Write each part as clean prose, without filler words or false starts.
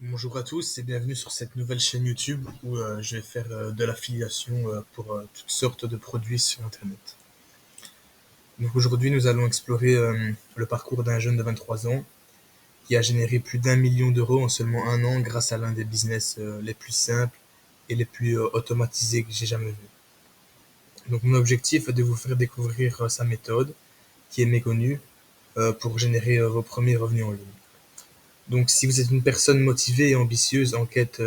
Bonjour à tous et bienvenue sur cette nouvelle chaîne YouTube où je vais faire de l'affiliation pour toutes sortes de produits sur Internet. Donc aujourd'hui, nous allons explorer le parcours d'un jeune de 23 ans qui a généré plus d'1 million d'euros en seulement un an grâce à l'un des business les plus simples et les plus automatisés que j'ai jamais vu. Donc mon objectif est de vous faire découvrir sa méthode qui est méconnue pour générer vos premiers revenus en ligne. Donc si vous êtes une personne motivée et ambitieuse en quête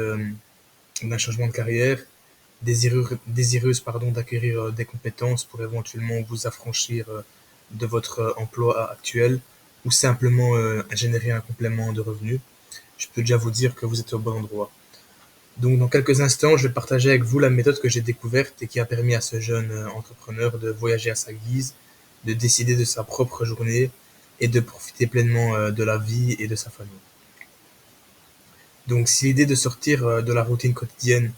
d'un changement de carrière, désireuse d'acquérir des compétences pour éventuellement vous affranchir de votre emploi actuel ou simplement générer un complément de revenus, je peux déjà vous dire que vous êtes au bon endroit. Donc dans quelques instants, je vais partager avec vous la méthode que j'ai découverte et qui a permis à ce jeune entrepreneur de voyager à sa guise, de décider de sa propre journée et de profiter pleinement de la vie et de sa famille. Donc si l'idée de sortir de la routine quotidienne,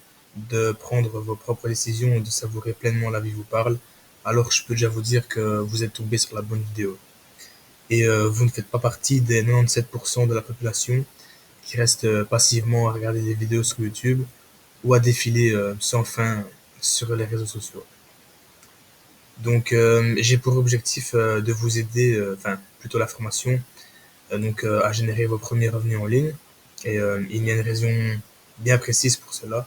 de prendre vos propres décisions et de savourer pleinement la vie vous parle, alors je peux déjà vous dire que vous êtes tombé sur la bonne vidéo. Et vous ne faites pas partie des 97% de la population qui reste passivement à regarder des vidéos sur YouTube ou à défiler sans fin sur les réseaux sociaux. Donc j'ai pour objectif de vous aider, enfin plutôt la formation, à générer vos premiers revenus en ligne. Et il y a une raison bien précise pour cela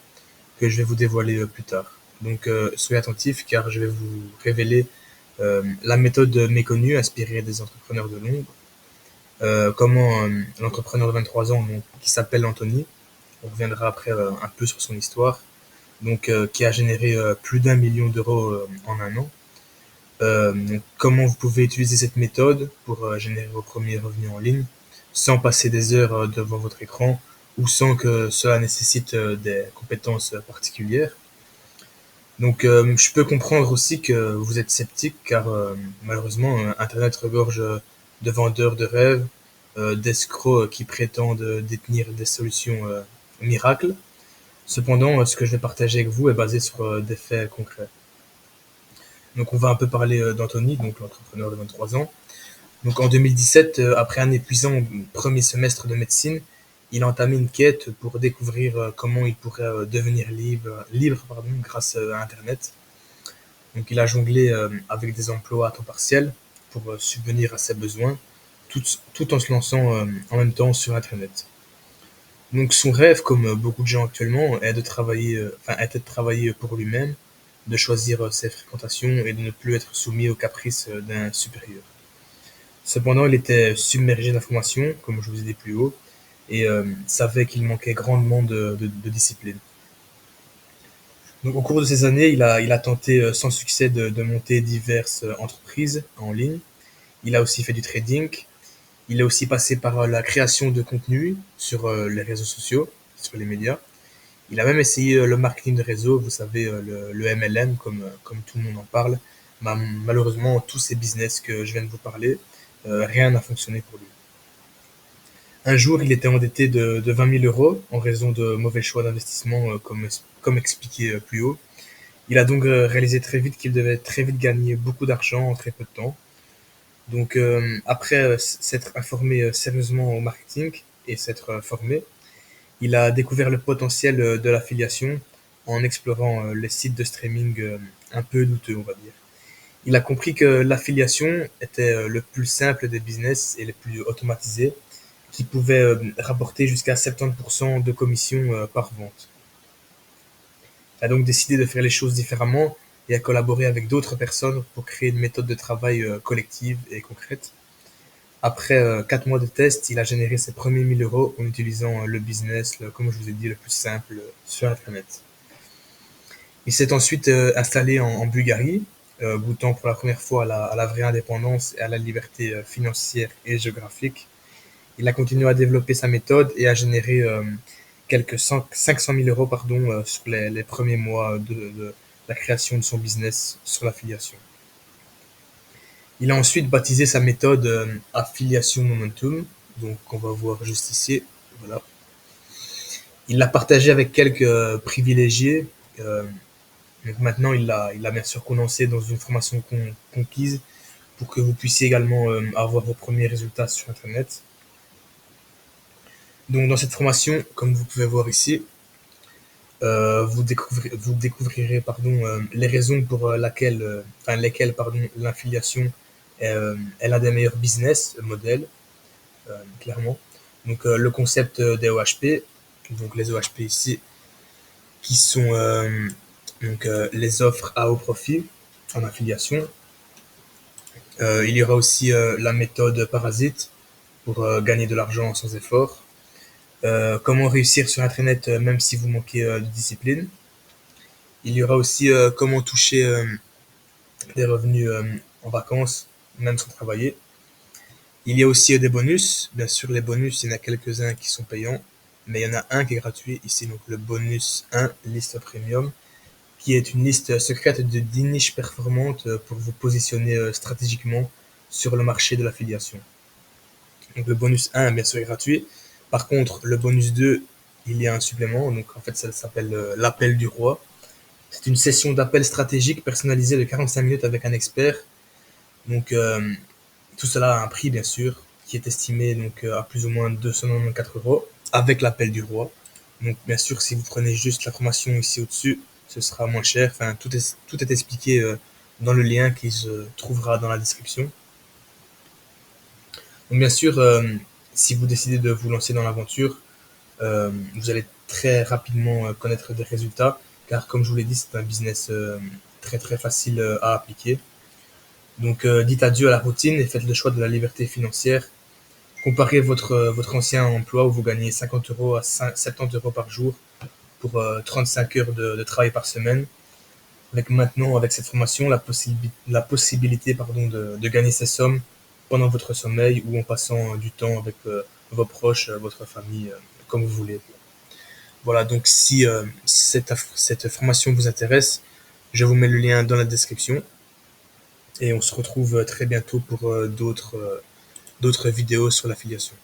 que je vais vous dévoiler plus tard. Donc soyez attentifs car je vais vous révéler la méthode méconnue inspirée des entrepreneurs de l'ombre, comment l'entrepreneur de 23 ans qui s'appelle Anthony, on reviendra après un peu sur son histoire, qui a généré plus d'1 million d'euros en un an. Donc, comment vous pouvez utiliser cette méthode pour générer vos premiers revenus en ligne sans passer des heures devant votre écran ou sans que cela nécessite des compétences particulières. Donc je peux comprendre aussi que vous êtes sceptique car malheureusement Internet regorge de vendeurs de rêves, d'escrocs qui prétendent détenir des solutions miracles. Cependant, ce que je vais partager avec vous est basé sur des faits concrets. Donc on va un peu parler d'Anthony, donc l'entrepreneur de 23 ans. Donc en 2017, après un épuisant premier semestre de médecine, il a entamé une quête pour découvrir comment il pourrait devenir libre grâce à Internet. Donc il a jonglé avec des emplois à temps partiel pour subvenir à ses besoins, tout en se lançant en même temps sur Internet. Donc son rêve, comme beaucoup de gens actuellement, est de travailler pour lui-même, de choisir ses fréquentations et de ne plus être soumis aux caprices d'un supérieur. Cependant, il était submergé d'informations, comme je vous ai dit plus haut, et savait qu'il manquait grandement de discipline. Donc, au cours de ces années, il a tenté sans succès de monter diverses entreprises en ligne. Il a aussi fait du trading. Il est aussi passé par la création de contenu sur les réseaux sociaux, sur les médias. Il a même essayé le marketing de réseau, vous savez, le MLM, comme tout le monde en parle. Malheureusement, tous ces business que je viens de vous parler, rien n'a fonctionné pour lui. Un jour, il était endetté de 20 000 euros en raison de mauvais choix d'investissement, comme expliqué plus haut. Il a donc réalisé très vite qu'il devait très vite gagner beaucoup d'argent en très peu de temps. Donc, après s'être informé sérieusement au marketing et s'être formé, il a découvert le potentiel de l'affiliation en explorant les sites de streaming un peu douteux, on va dire. Il a compris que l'affiliation était le plus simple des business et les plus automatisés, qui pouvait rapporter jusqu'à 70% de commission par vente. Il a donc décidé de faire les choses différemment et a collaboré avec d'autres personnes pour créer une méthode de travail collective et concrète. Après 4 mois de test, il a généré ses premiers 1 000 euros en utilisant le business, comme je vous ai dit, le plus simple sur Internet. Il s'est ensuite installé en Bulgarie, goûtant pour la première fois à la vraie indépendance et à la liberté financière et géographique. Il a continué à développer sa méthode et à générer quelques 500 000 euros sur les premiers mois de la création de son business sur l'affiliation. Il a ensuite baptisé sa méthode Affiliation Momentum, donc on va voir juste ici. Voilà. Il l'a partagé avec quelques privilégiés. euh, donc maintenant, il l'a bien sûr condensé dans une formation conquise pour que vous puissiez également avoir vos premiers résultats sur Internet. Donc dans cette formation, comme vous pouvez voir ici, vous découvrirez les raisons pour lesquelles l'affiliation est l'un des meilleurs business modèles, clairement. Donc le concept des OHP, donc les OHP ici, qui sont les offres à haut profit en affiliation. Il y aura aussi la méthode parasite pour gagner de l'argent sans effort. Comment réussir sur Internet même si vous manquez de discipline. Il y aura aussi comment toucher des revenus en vacances même sans travailler. Il y a aussi des bonus. Bien sûr, les bonus, il y en a quelques-uns qui sont payants, mais il y en a un qui est gratuit ici, donc le bonus 1, liste premium, qui est une liste secrète de 10 niches performantes pour vous positionner stratégiquement sur le marché de l'affiliation. Donc le bonus 1, bien sûr, est gratuit. Par contre, le bonus 2, il y a un supplément. Donc en fait, ça s'appelle l'appel du roi. C'est une session d'appel stratégique personnalisée de 45 minutes avec un expert. Donc tout cela a un prix, bien sûr, qui est estimé à plus ou moins 294 € avec l'appel du roi. Donc bien sûr, si vous prenez juste la formation ici au-dessus, ce sera moins cher. Enfin, tout est expliqué dans le lien qui se trouvera dans la description. Donc bien sûr, si vous décidez de vous lancer dans l'aventure, vous allez très rapidement connaître des résultats, car comme je vous l'ai dit, c'est un business très très facile à appliquer. Donc dites adieu à la routine et faites le choix de la liberté financière. Comparez votre ancien emploi où vous gagnez 50 € à 70 € par jour pour 35 heures de travail par semaine. Avec maintenant, avec cette formation, la possibilité de gagner ces sommes pendant votre sommeil ou en passant du temps avec vos proches, votre famille, comme vous voulez. Voilà, donc si cette formation vous intéresse, je vous mets le lien dans la description et on se retrouve très bientôt pour d'autres vidéos sur l'affiliation.